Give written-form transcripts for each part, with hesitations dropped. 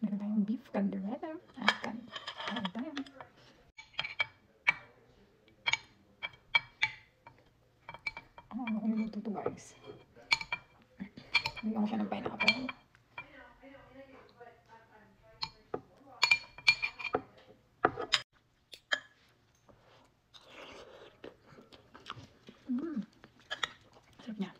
Meron tayong beef caldereta at kanin tayo. Ako niluluto to guys. Bigyan ko siya ng pineapple. Sarap niya.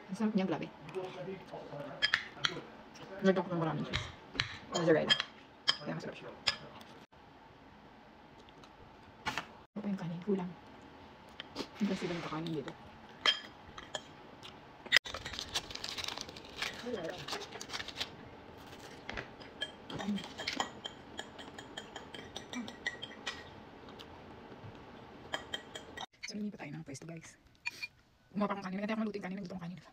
Ang sarap niya, grabe. Nagdok ko ng maraming cheese. Mozzarella. Kaya masarap siya. Ito pa yung kanin, kulang. Hindi kasi ganun kakanin dito. So, hindi pa tayo ng pwesto guys. Umapa kong kanin. Maganda akong maluto yung kanin. Nagluto kong kanin.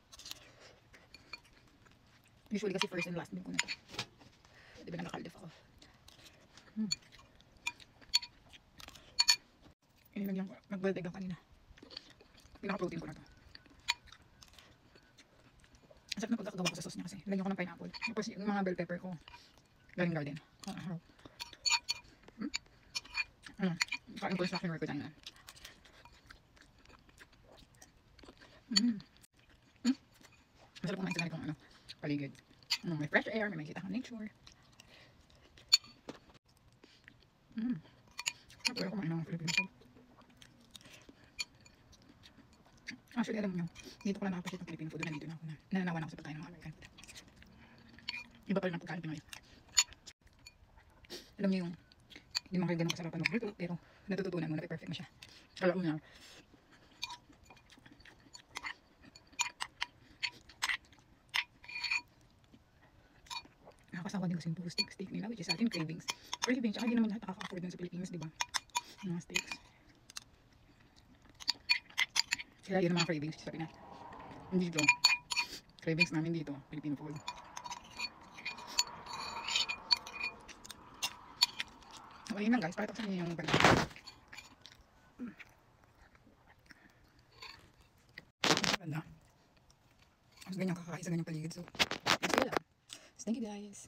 Usually kasi first and last meal ko na ito. Diba nagkakaldef ako. Inilagyan ko. Nag-boiled egg ako kanina. Pinaka-protein ko na ito. Ang sarap na pagkakagawa ko sa sauce niya kasi. Lagyan ko ng pineapple. Tapos yung mga bell pepper ko. Galing garden. Kain ko yung stocking work ko dyan. Masarap kumain sa ganitong paligid. May fresh air, may makikita kang nature. Masarap kumain ng Filipino food. Actually, alam nyo, dito ko lang nakapasya ng Filipino food. Nandito na ako na. Nananawa na ako sa pagkain ng American food. Iba pa rin ang pagkain Pinoy. Alam nyo yung hindi man kayo ganun kasarapan magluto, pero natututunan mo na perfect na siya. Kala una, nakakasawa din kasi yung puro steak nila, which is atin cravings. Cravings, tsaka hindi naman lahat nakaka-afford dun sa Pilipinas, diba? Yung mga steaks. Kaya yun ang mga cravings sa Pinas. Dito, cravings namin dito, Filipino food. So, ayun lang guys, para taksan niyo yung balik. Ganda. Mas ganyan kakain sa ganyang paligid. So, let's go lang. Thank you guys.